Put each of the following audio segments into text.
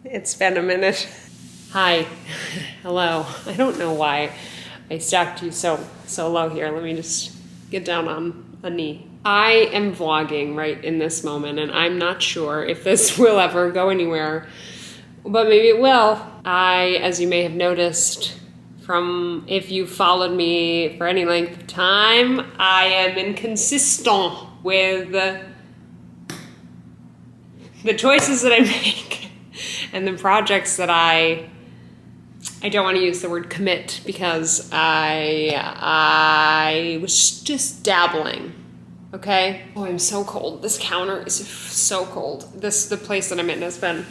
It's been a minute. Hi. Hello. I don't know why I stacked you so low here. Let me just get down on a knee. I am vlogging right in this moment, and I'm not sure if this will ever go anywhere, but maybe it will. As you may have noticed from if you followed me for any length of time, I am inconsistent with the choices that I make and the projects that I don't want to use the word commit because I was just dabbling. Okay. Oh, I'm so cold. This counter is so cold. The place that I'm in has been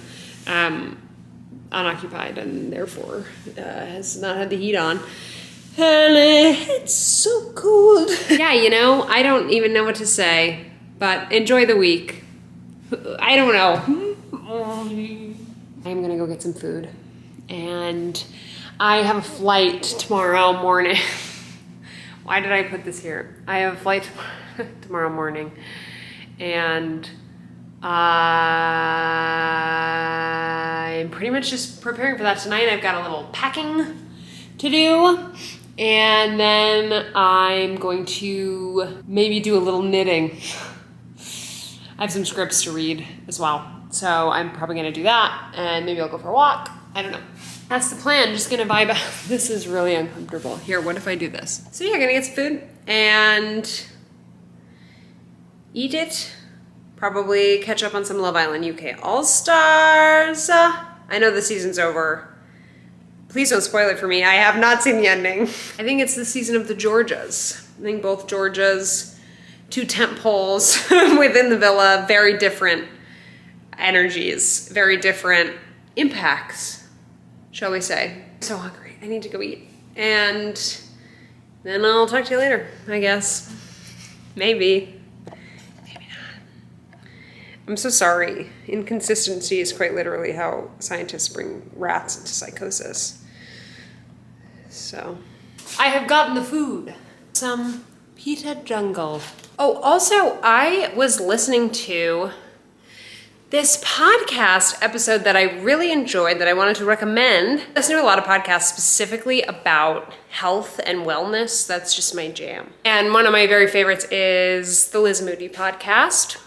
unoccupied and therefore has not had the heat on. And it's so cold. Yeah, I don't even know what to say, but enjoy the week. I don't know. I'm gonna go get some food. And I have a flight tomorrow morning. Why did I put this here? I have a flight tomorrow morning. And I'm pretty much just preparing for that tonight. I've got a little packing to do. And then I'm going to maybe do a little knitting. I have some scripts to read as well. So I'm probably gonna do that and maybe I'll go for a walk. I don't know. That's the plan, just gonna vibe out. This is really uncomfortable. Here, what if I do this? So yeah, gonna get some food and eat it. Probably catch up on some Love Island UK All-Stars. I know the season's over. Please don't spoil it for me. I have not seen the ending. I think it's the season of the Georgias. I think both Georgias, two tent poles within the villa, very different energies, very different impacts, shall we say. I'm so hungry, I need to go eat. And then I'll talk to you later, I guess. Maybe not. I'm so sorry. Inconsistency is quite literally how scientists bring rats into psychosis. So, I have gotten the food. Some pita jungle. Oh, also, I was listening to this podcast episode that I really enjoyed that I wanted to recommend. I listen to a lot of podcasts specifically about health and wellness. That's just my jam. And one of my very favorites is the Liz Moody podcast,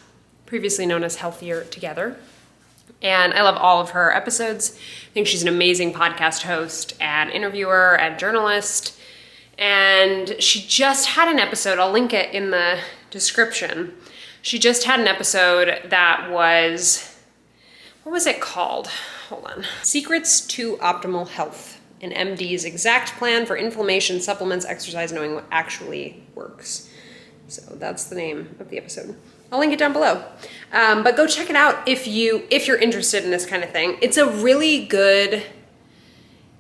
previously known as Healthier Together. And I love all of her episodes. I think she's an amazing podcast host and interviewer and journalist. And she just had an episode, I'll link it in the description. She just had an episode that was, what was it called? Hold on. Secrets to Optimal Health, an MD's exact plan for inflammation, supplements, exercise, knowing what actually works. So that's the name of the episode. I'll link it down below. But go check it out if you're interested in this kind of thing. It's a really good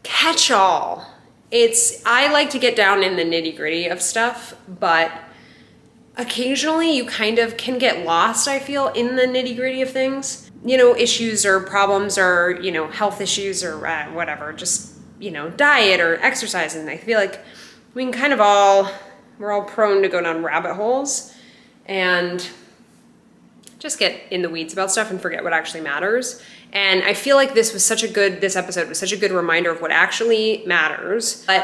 catch-all. I like to get down in the nitty-gritty of stuff, but occasionally you kind of can get lost, I feel, in the nitty-gritty of things. Issues or problems or, health issues or whatever, just, diet or exercise. And I feel like we can kind of we're all prone to go down rabbit holes and just get in the weeds about stuff and forget what actually matters. And I feel like this episode was such a good reminder of what actually matters, but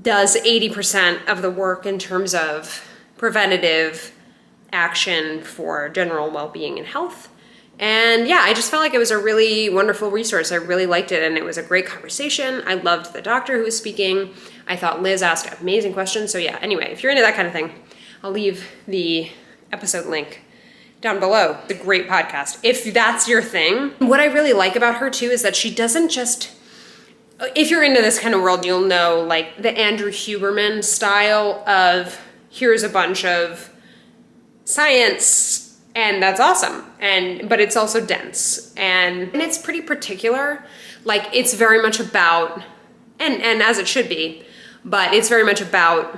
does 80% of the work in terms of preventative action for general well-being and health. And yeah, I just felt like it was a really wonderful resource. I really liked it, and it was a great conversation. I loved the doctor who was speaking. I thought Liz asked amazing questions. So yeah, anyway, if you're into that kind of thing, I'll leave the episode link down below. It's a great podcast, if that's your thing. What I really like about her too is that she doesn't just, if you're into this kind of world, you'll know like the Andrew Huberman style of here's a bunch of science and that's awesome. But it's also dense and it's pretty particular. Like it's very much about, and as it should be, but it's very much about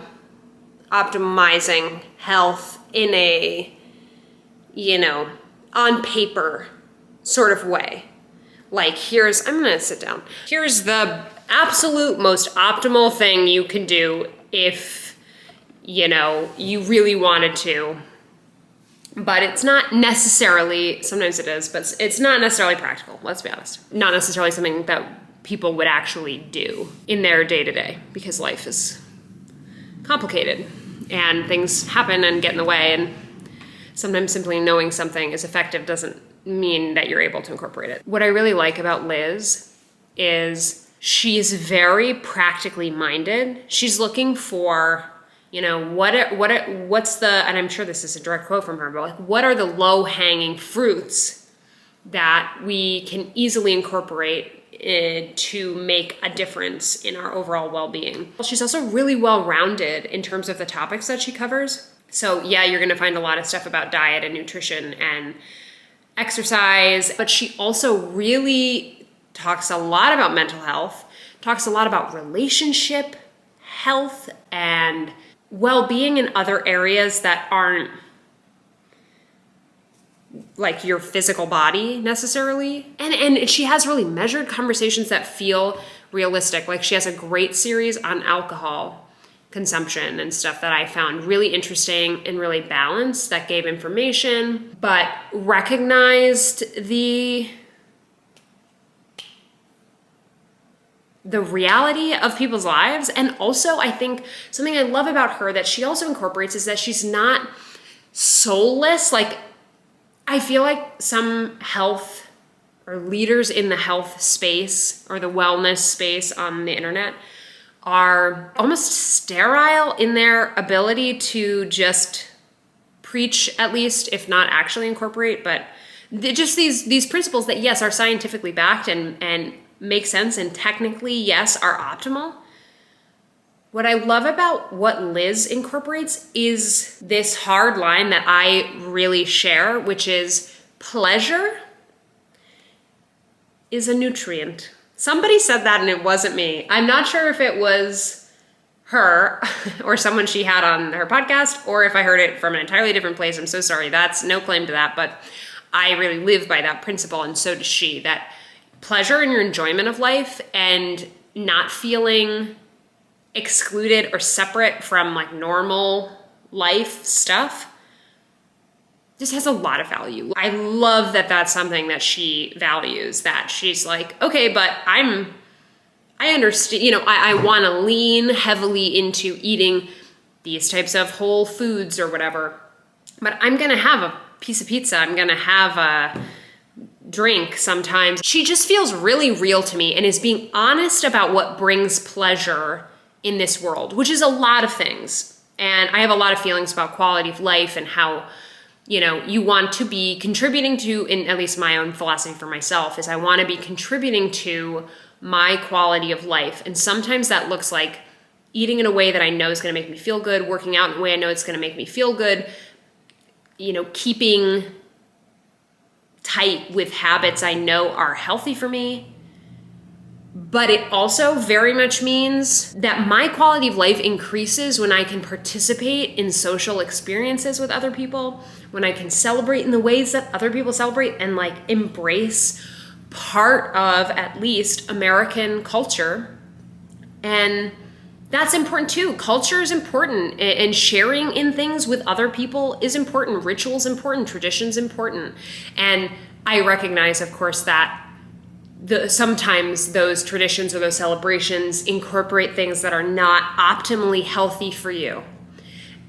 optimizing health in a, on paper sort of way. Like I'm gonna sit down. Here's the absolute most optimal thing you can do if, you really wanted to but it's not necessarily, sometimes it is, but it's not necessarily practical, let's be honest. Not necessarily something that people would actually do in their day-to-day, because life is complicated and things happen and get in the way, and sometimes simply knowing something is effective doesn't mean that you're able to incorporate it. What I really like about Liz is she's very practically minded. She's looking for, you know, what's the, and I'm sure this is a direct quote from her, but like, what are the low-hanging fruits that we can easily incorporate to make a difference in our overall well-being. She's also really well-rounded in terms of the topics that she covers. So yeah, you're gonna find a lot of stuff about diet and nutrition and exercise, but she also really talks a lot about mental health, talks a lot about relationship health and well-being in other areas that aren't like your physical body necessarily. And she has really measured conversations that feel realistic. Like she has a great series on alcohol consumption and stuff that I found really interesting and really balanced, that gave information, but recognized the reality of people's lives. And also I think something I love about her that she also incorporates is that she's not soulless. Like I feel like some health or leaders in the health space or the wellness space on the internet are almost sterile in their ability to just preach, at least, if not actually incorporate, but just these principles that, yes, are scientifically backed and make sense and technically, yes, are optimal. What I love about what Liz incorporates is this hard line that I really share, which is pleasure is a nutrient. Somebody said that and it wasn't me. I'm not sure if it was her or someone she had on her podcast, or if I heard it from an entirely different place. I'm so sorry. That's no claim to that, but I really live by that principle, and so does she, that pleasure in your enjoyment of life and not feeling excluded or separate from like normal life stuff just has a lot of value. I love that that's something that she values, that she's like, okay, but I understand, you know, I want to lean heavily into eating these types of whole foods or whatever, but I'm going to have a piece of pizza. I'm going to have a drink sometimes. She just feels really real to me and is being honest about what brings pleasure in this world, which is a lot of things. And I have a lot of feelings about quality of life and how, you know, you want to be contributing to, in at least my own philosophy for myself, is I want to be contributing to my quality of life. And sometimes that looks like eating in a way that I know is going to make me feel good, working out in a way I know it's going to make me feel good, you know, keeping tight with habits I know are healthy for me. But it also very much means that my quality of life increases when I can participate in social experiences with other people, when I can celebrate in the ways that other people celebrate and like embrace part of at least American culture. And that's important too. Culture is important, and sharing in things with other people is important. Rituals important, traditions important. And I recognize, of course, that sometimes those traditions or those celebrations incorporate things that are not optimally healthy for you.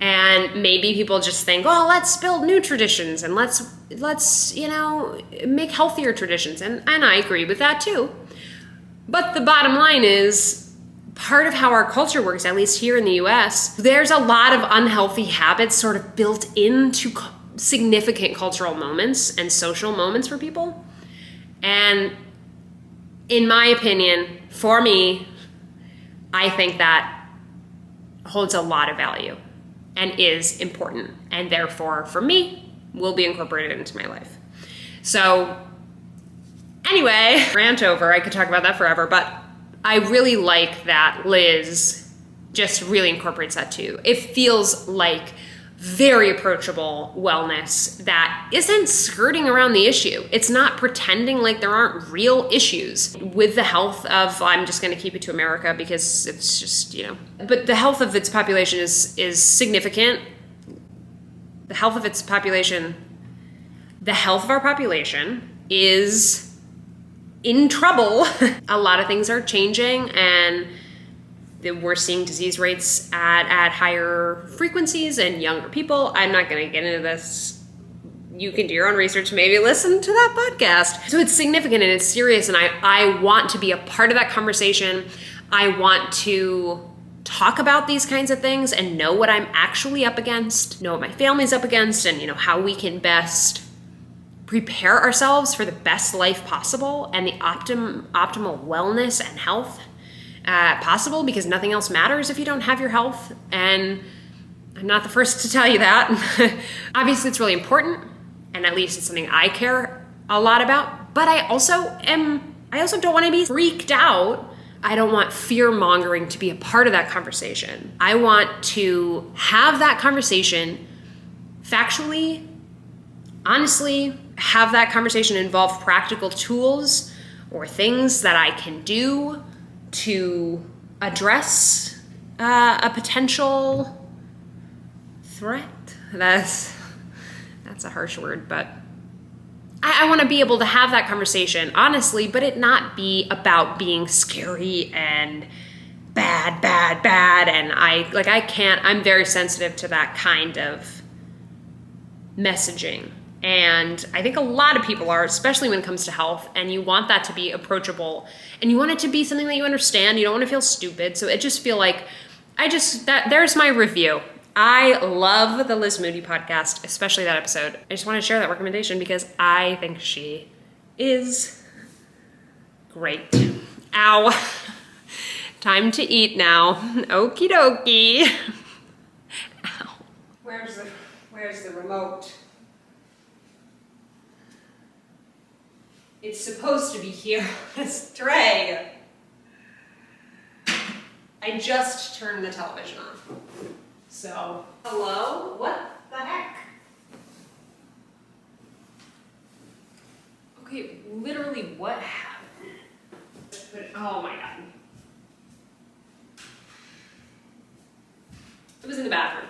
And maybe people just think, oh, let's build new traditions and let's you know, make healthier traditions. And I agree with that too. But the bottom line is, part of how our culture works, at least here in the US, there's a lot of unhealthy habits sort of built into significant cultural moments and social moments for people. And in my opinion, for me, I think that holds a lot of value and is important, and therefore for me will be incorporated into my life. So anyway, rant over, I could talk about that forever, but I really like that Liz just really incorporates that too. It feels like very approachable wellness that isn't skirting around the issue. It's not pretending like there aren't real issues with the health of, I'm just going to keep it to America because it's just, you know, but the health of its population is significant, the health of its population, the health of our population is in trouble. A lot of things are changing, and we're seeing disease rates at higher frequencies in younger people. I'm not going to get into this. You can do your own research, maybe listen to that podcast. So it's significant and it's serious, and I want to be a part of that conversation. I want to talk about these kinds of things and know what I'm actually up against, know what my family's up against, and how we can best prepare ourselves for the best life possible and the optimal wellness and health possible, because nothing else matters if you don't have your health. And I'm not the first to tell you that. Obviously, it's really important, and at least it's something I care a lot about. But I also don't want to be freaked out. I don't want fear-mongering to be a part of that conversation. I want to have that conversation factually, honestly, have that conversation involve practical tools or things that I can do to address a potential threat. That's a harsh word, but I want to be able to have that conversation honestly, but it not be about being scary and bad. And I'm very sensitive to that kind of messaging. And I think a lot of people are, especially when it comes to health, and you want that to be approachable and you want it to be something that you understand. You don't want to feel stupid. So it just feel like there's my review. I love the Liz Moody podcast, especially that episode. I just want to share that recommendation because I think she is great. Ow. Time to eat now. Okie dokie. Ow. Where's the remote? It's supposed to be here. This tray. I just turned the television on. So, hello? What the heck? Okay, literally what happened? Oh my god. It was in the bathroom.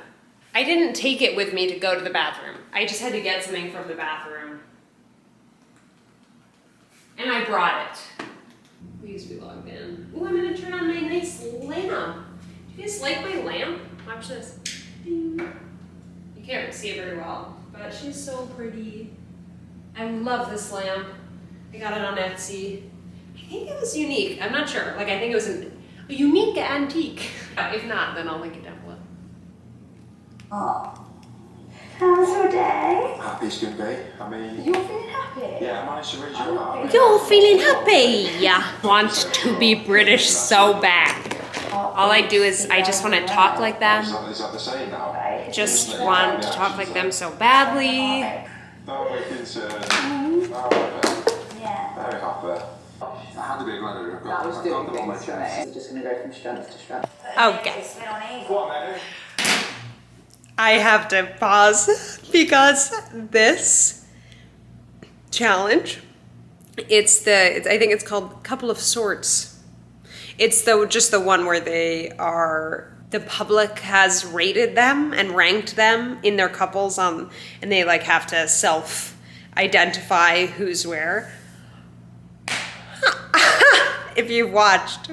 I didn't take it with me to go to the bathroom. I just had to get something from the bathroom. And I brought it. Please be logged in. Ooh, I'm gonna turn on my nice lamp. Do you guys like my lamp? Watch this. Ding. You can't see it very well, but she's so pretty. I love this lamp. I got it on Etsy. I think it was unique. I'm not sure. I think it was a unique antique. If not, then I'll link it down below. Oh. How's your day? Happy as can be. I mean... You're feeling happy? Yeah, I managed to read your heart. You're feeling happy. Yeah. Want to be British so bad. All I do is I just want to talk like them. Is that the same now? Just want to talk like them so badly. No, we're concerned. Oh, Yeah. very happy. I had a big letter. That was doing things for me. We're just going to go from strength to strength. Okay. Go on, then. I have to pause because this challenge, I think it's called Couple of Sorts. It's just the one where the public has rated them and ranked them in their couples and they have to self-identify who's where. If you've watched.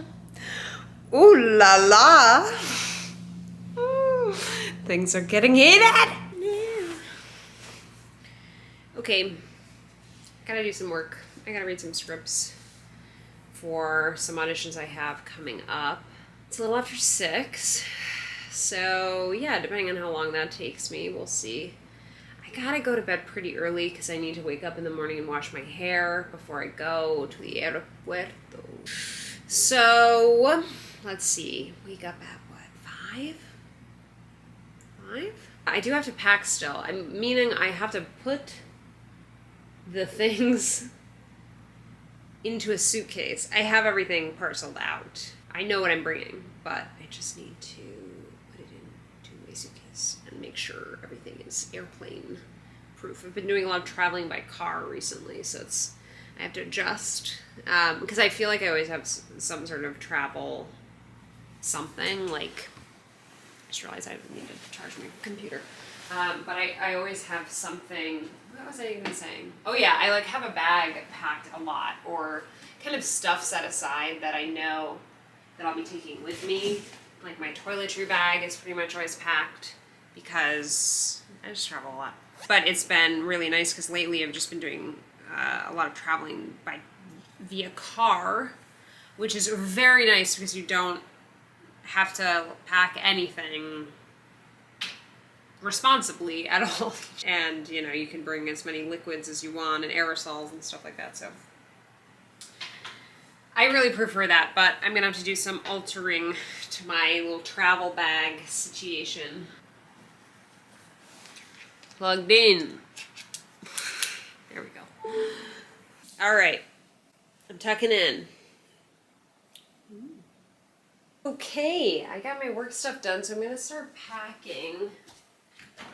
Ooh la la. Things are getting heated. Okay, gotta do some work. I gotta read some scripts for some auditions I have coming up. It's a little after 6, so yeah, depending on how long that takes me, we'll see. I gotta go to bed pretty early because I need to wake up in the morning and wash my hair before I go to the aeropuerto. So, let's see, wake up at what, 5? I do have to pack still. Meaning I have to put the things into a suitcase. I have everything parceled out. I know what I'm bringing, but I just need to put it into a suitcase and make sure everything is airplane proof. I've been doing a lot of traveling by car recently, so I have to adjust because I feel like I always have some sort of travel something. I just realized I need to charge my computer. But I always have something. What was I even saying? Oh yeah, I like have a bag packed a lot, or kind of stuff set aside that I know that I'll be taking with me. Like my toiletry bag is pretty much always packed because I just travel a lot. But it's been really nice because lately I've just been doing a lot of traveling via car, which is very nice because you don't have to pack anything responsibly at all. And, you know, you can bring as many liquids as you want and aerosols and stuff like that, so I really prefer that, but I'm gonna have to do some altering to my little travel bag situation. Plugged in. There we go. All right, I'm tucking in. Okay, I got my work stuff done, so I'm gonna start packing.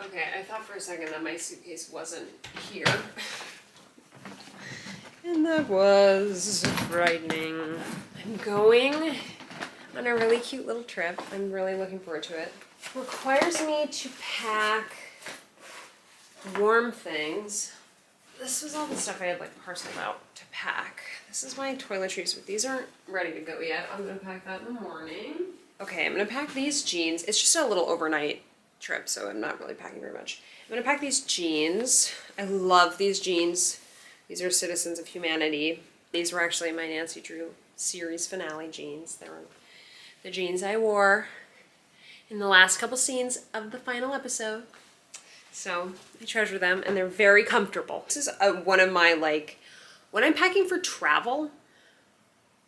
Okay, I thought for a second that my suitcase wasn't here. And that was frightening. I'm going on a really cute little trip. I'm really looking forward to it. Requires me to pack warm things. This was all the stuff I had like parceled out to pack. This is my toiletries, but these aren't ready to go yet. I'm gonna pack that in the morning. Okay, I'm gonna pack these jeans. It's just a little overnight trip, so I'm not really packing very much. I'm gonna pack these jeans. I love these jeans. These are Citizens of Humanity. These were actually my Nancy Drew series finale jeans. They were the jeans I wore in the last couple scenes of the final episode. So I treasure them, and they're very comfortable. This is one of my, like, when I'm packing for travel,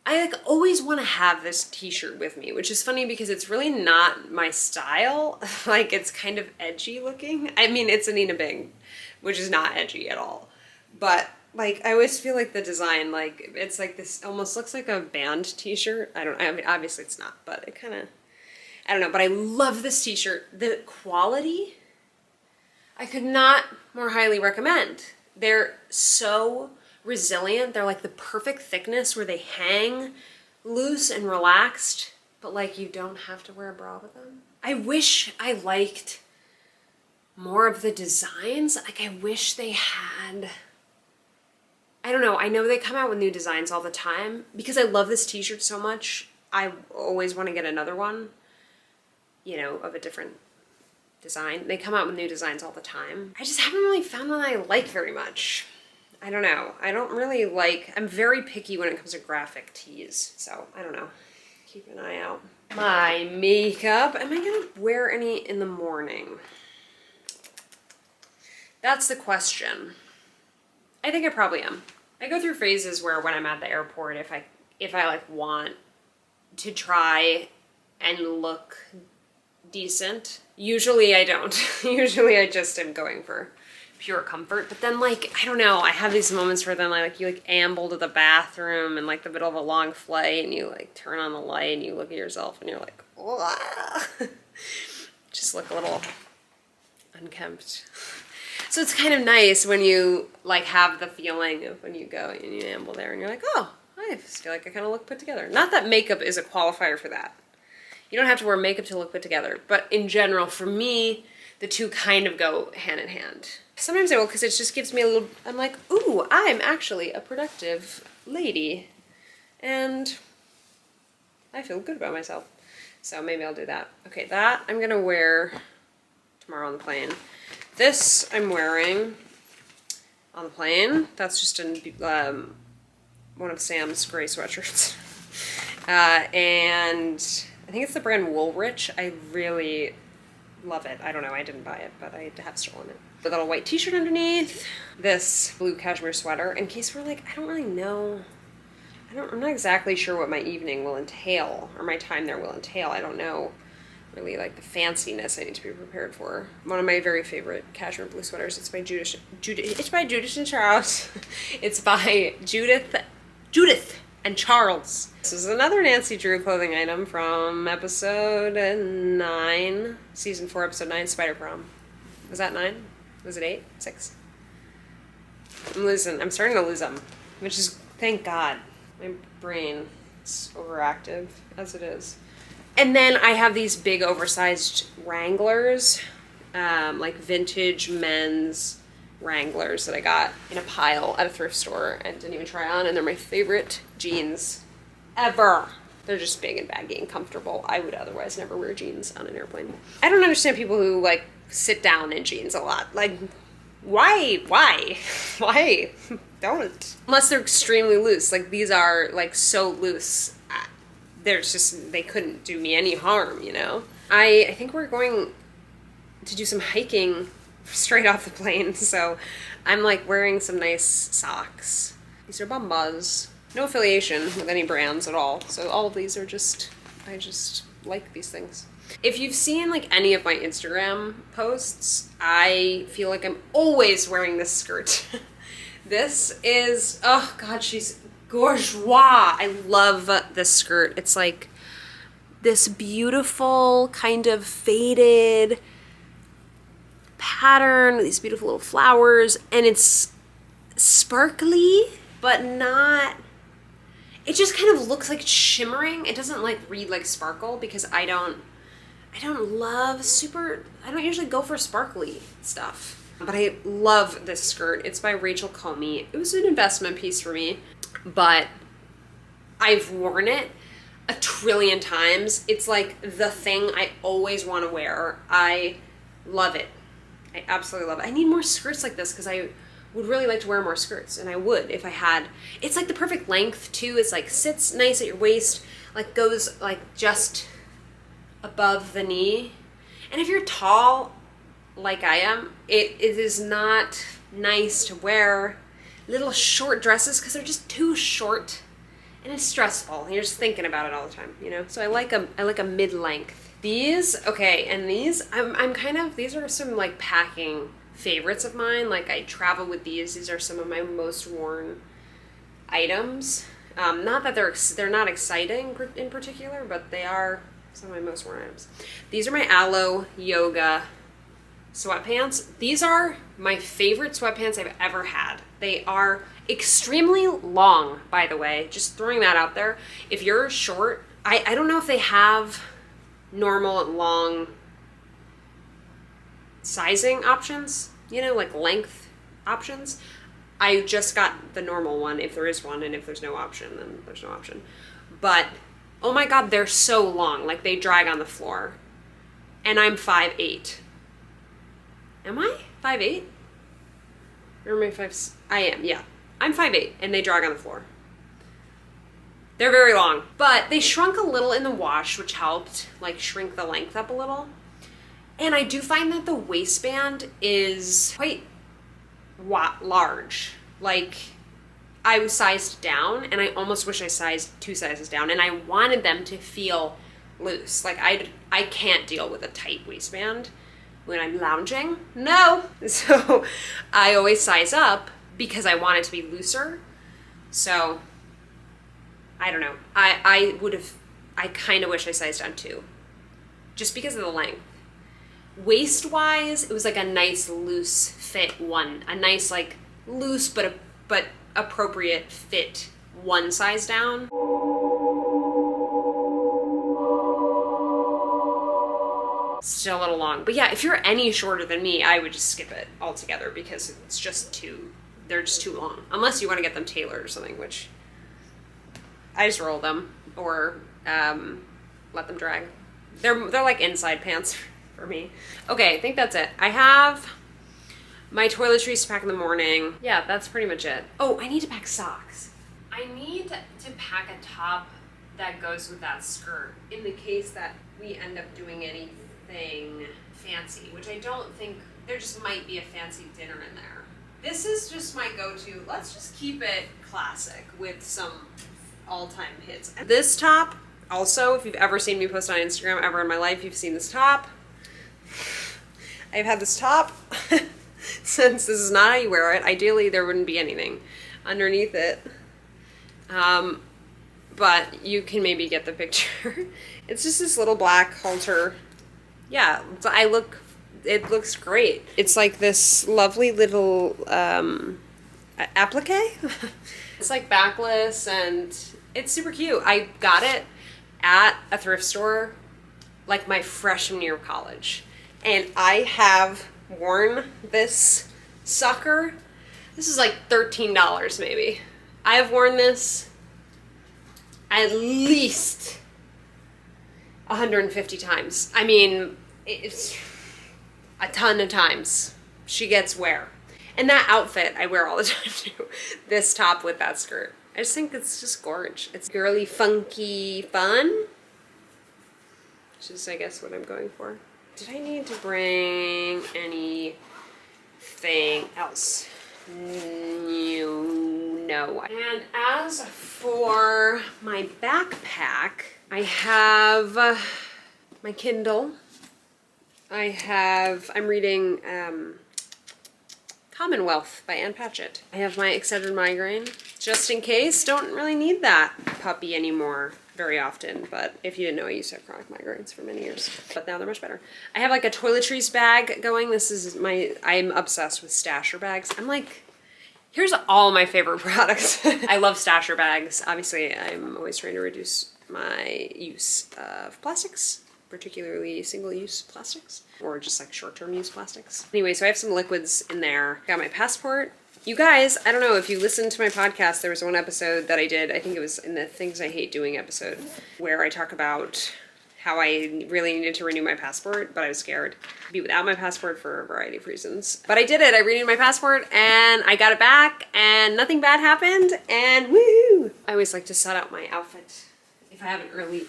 I like always want to have this t-shirt with me, which is funny because it's really not my style. Like, it's kind of edgy looking. I mean, it's Anine Bing, which is not edgy at all. But like, I always feel like the design, like, it's like this, almost looks like a band t-shirt. I mean, obviously it's not, but it kind of, I don't know, but I love this t-shirt. The quality, I could not more highly recommend. They're so resilient. They're like the perfect thickness where they hang loose and relaxed, but like you don't have to wear a bra with them. I wish I liked more of the designs. Like, I wish they had, I don't know, I know they come out with new designs all the time. Because I love this t-shirt so much, I always want to get another one, you know, of a different design. They come out with new designs all the time. I just haven't really found one I like very much. I don't know. I don't really like, I'm very picky when it comes to graphic tees. So, I don't know. Keep an eye out. My makeup. Am I gonna wear any in the morning? That's the question. I think I probably am. I go through phases where when I'm at the airport, if I like want to try and look decent, usually I don't. Usually I just am going for pure comfort. But then, like, I don't know, I have these moments where then like you like amble to the bathroom in like the middle of a long flight and you like turn on the light and you look at yourself and you're like, wah. Just look a little unkempt. So it's kind of nice when you like have the feeling of when you go and you amble there and you're like, oh, I feel like I kind of look put together. Not that makeup is a qualifier for that. You don't have to wear makeup to look put together, but in general, for me, the two kind of go hand in hand. Sometimes I will, because it just gives me a little, I'm like, ooh, I'm actually a productive lady. And I feel good about myself. So maybe I'll do that. Okay, that I'm gonna wear tomorrow on the plane. This I'm wearing on the plane. That's just one of Sam's gray sweatshirts. And I think it's the brand Woolrich. I really love it. I don't know, I didn't buy it, but I have stolen it. The little white t-shirt underneath, this blue cashmere sweater, in case we're like, I don't really know. I'm not exactly sure what my evening will entail, or my time there will entail. I don't know really like the fanciness I need to be prepared for. One of my very favorite cashmere blue sweaters. It's by Judith and Charles. It's by Judith and Charles. This is another Nancy Drew clothing item from episode 9, season 4, episode 9, Spider Prom. Was that 9? Was it 8? 6? I'm starting to lose them, which is, thank God. My brain is overactive as it is. And then I have these big oversized Wranglers. like vintage men's Wranglers that I got in a pile at a thrift store and didn't even try on, and they're my favorite jeans ever. They're just big and baggy and comfortable. I would otherwise never wear jeans on an airplane. I don't understand people who like sit down in jeans a lot. Like, why? Why? Don't. Unless they're extremely loose. Like these are like so loose. There's just, they couldn't do me any harm, you know? I think we're going to do some hiking straight off the plane, so I'm like wearing some nice socks. These are Bombas. No affiliation with any brands at all, so all of these are just, I just like these things. If you've seen like any of my Instagram posts, I feel like I'm always wearing this skirt. This is, oh god, she's bourgeois. I love this skirt. It's like this beautiful kind of faded pattern, these beautiful little flowers, and it's sparkly, but not, it just kind of looks like it's shimmering. It doesn't like read like sparkle because I don't love I don't usually go for sparkly stuff. But I love this skirt. It's by Rachel Comey. It was an investment piece for me, but I've worn it a trillion times. It's like the thing I always want to wear. I love it. I absolutely love it. I need more skirts like this because I would really like to wear more skirts, and I would if I had. It's like the perfect length too. It's like sits nice at your waist, like goes like just above the knee. And if you're tall like I am, it is not nice to wear little short dresses because they're just too short and it's stressful. You're just thinking about it all the time, you know? So I like a mid-length. These, okay, and these, I'm kind of, these are some like packing favorites of mine. Like I travel with these. These are some of my most worn items. Not that they're not exciting in particular, but they are some of my most worn items. These are my Aloe Yoga sweatpants. These are my favorite sweatpants I've ever had. They are extremely long, by the way, just throwing that out there. If you're short, I don't know if they have normal long sizing options, you know, like length options. I just got the normal one, if there is one, and if there's no option, then there's no option. But oh my god, they're so long, like they drag on the floor. And I'm 5'8". Am I 5'8"? Or am I 5? I am, yeah. I'm 5'8", and they drag on the floor. They're very long, but they shrunk a little in the wash, which helped like shrink the length up a little. And I do find that the waistband is quite large. Like I was sized down, and I almost wish I sized 2 sizes down, and I wanted them to feel loose. Like I can't deal with a tight waistband when I'm lounging. No. So I always size up because I want it to be looser. So I don't know. I kind of wish I sized down too, just because of the length. Waist wise, it was like a nice loose fit one, a nice like loose but appropriate fit one size down. Still a little long, but yeah, if you're any shorter than me, I would just skip it altogether because it's just they're just too long. Unless you want to get them tailored or something, which I just roll them or let them drag. They're like inside pants for me. Okay, I think that's it. I have my toiletries to pack in the morning. Yeah, that's pretty much it. Oh, I need to pack socks. I need to pack a top that goes with that skirt in the case that we end up doing anything fancy, which I don't think. There just might be a fancy dinner in there. This is just my go-to. Let's just keep it classic with some all-time hits. This top, also, if you've ever seen me post on Instagram ever in my life, you've seen this top. I've had this top since this is not how you wear it. Ideally, there wouldn't be anything underneath it. But you can maybe get the picture. It's just this little black halter. Yeah, it looks great. It's like this lovely little applique. It's like backless and it's super cute. I got it at a thrift store like my freshman year of college. and I have worn this sucker. This is like $13 maybe. I have worn this at least 150 times. I mean, it's a ton of times. She gets wear. And that outfit I wear all the time too. This top with that skirt. I just think it's just gorgeous. It's girly, funky, fun. Which is, I guess, what I'm going for. Did I need to bring anything else? No. And as for my backpack, I have my Kindle. I'm reading Commonwealth by Ann Patchett. I have my Excedrin migraine, just in case. Don't really need that puppy anymore very often, but if you didn't know, I used to have chronic migraines for many years, but now they're much better. I have like a toiletries bag going. This is I'm obsessed with stasher bags. I'm like, here's all my favorite products. I love stasher bags. Obviously, I'm always trying to reduce my use of plastics, particularly single-use plastics, or just like short-term use plastics. Anyway, so I have some liquids in there. Got my passport. You guys, I don't know if you listened to my podcast, there was one episode that I did, I think it was in the Things I Hate Doing episode, where I talk about how I really needed to renew my passport, but I was scared to be without my passport for a variety of reasons. But I did it. I renewed my passport and I got it back and nothing bad happened and woohoo! I always like to set out my outfit. If I have an early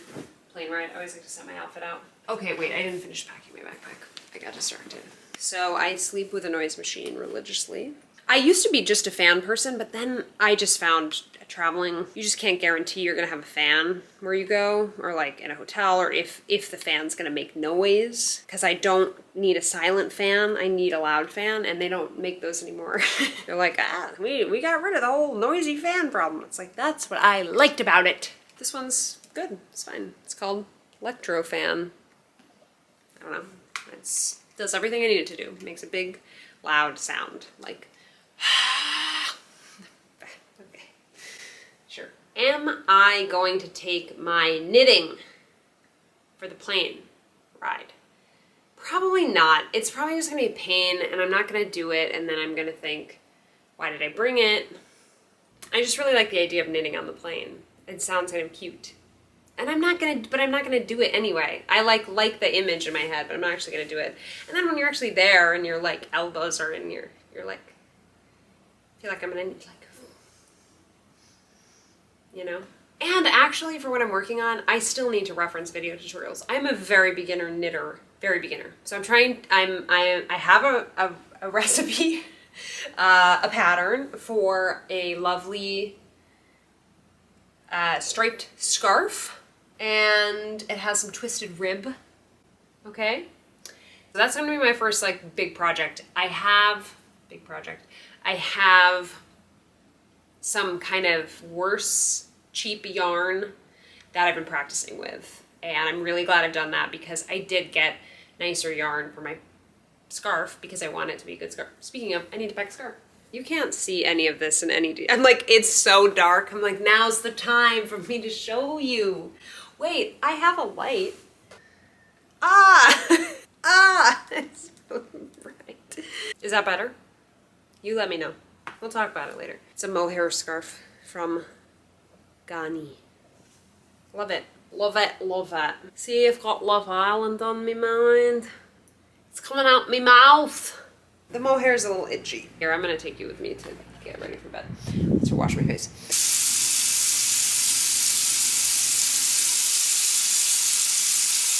plane ride, I always like to set my outfit out. Okay, wait, I didn't finish packing my backpack. I got distracted. So I sleep with a noise machine religiously. I used to be just a fan person, but then I just found traveling, you just can't guarantee you're gonna have a fan where you go, or like in a hotel, or if the fan's gonna make noise. Because I don't need a silent fan, I need a loud fan, and they don't make those anymore. They're like, we got rid of the whole noisy fan problem. It's like, that's what I liked about it. This one's good, it's fine. It's called Electro Fan. I don't know, it does everything I need it to do. It makes a big, loud sound, like, okay, sure. Am I going to take my knitting for the plane ride? Probably not. It's probably just gonna be a pain and I'm not gonna do it, and then I'm gonna think, why did I bring it? I just really like the idea of knitting on the plane. It sounds kind of cute. And I'm not gonna do it anyway. I like the image in my head, but I'm not actually gonna do it. And then when you're actually there and your like elbows are in you're like, I feel like I'm gonna like, you know? And actually for what I'm working on, I still need to reference video tutorials. I'm a very beginner knitter, very beginner. So I have a recipe, a pattern for a lovely striped scarf, and it has some twisted rib, okay? So that's gonna be my first like big project. I have some kind of worse cheap yarn that I've been practicing with, and I'm really glad I've done that because I did get nicer yarn for my scarf because I want it to be a good scarf. Speaking of, I need to pack a scarf. You can't see any of this in any I'm like, it's so dark. I'm like, now's the time for me to show you. Wait, I have a light. It's so bright. Is that better? You let me know. We'll talk about it later. It's a mohair scarf from Ghani. Love it. Love it. Love it. See, I've got Love Island on me mind. It's coming out me mouth. The mohair's a little itchy. Here, I'm gonna take you with me to get ready for bed. Let's wash my face.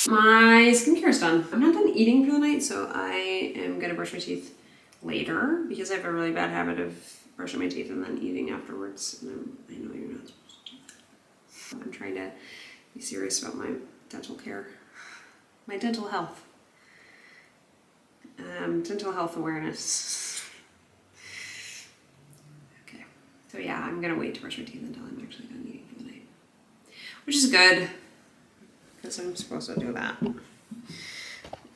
My skincare's done. I'm not done eating for the night, so I am gonna brush my teeth later because I have a really bad habit of brushing my teeth and then eating afterwards. And I know you're not supposed to do that. I'm trying to be serious about my dental care, my dental health. Dental health awareness. Okay, so yeah, I'm gonna wait to brush my teeth until I'm actually done eating for the night, which is good because I'm supposed to do that.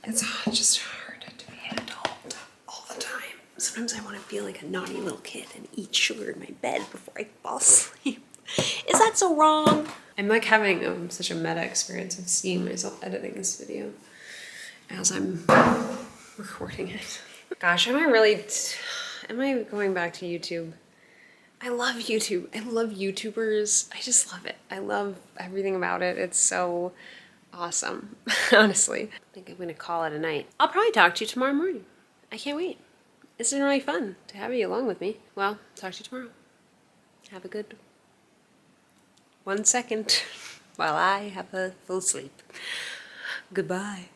It's just hard to be an adult all the time. Sometimes I want to feel like a naughty little kid and eat sugar in my bed before I fall asleep. Is that so wrong? I'm like having such a meta experience of seeing myself editing this video. as I'm recording it. Gosh, am I going back to YouTube? I love YouTube. I love YouTubers. I just love it. I love everything about it. It's so awesome, honestly. I think I'm gonna call it a night. I'll probably talk to you tomorrow morning. I can't wait. It's been really fun to have you along with me. Well, talk to you tomorrow. Have a good 1 second while I have a full sleep. Goodbye.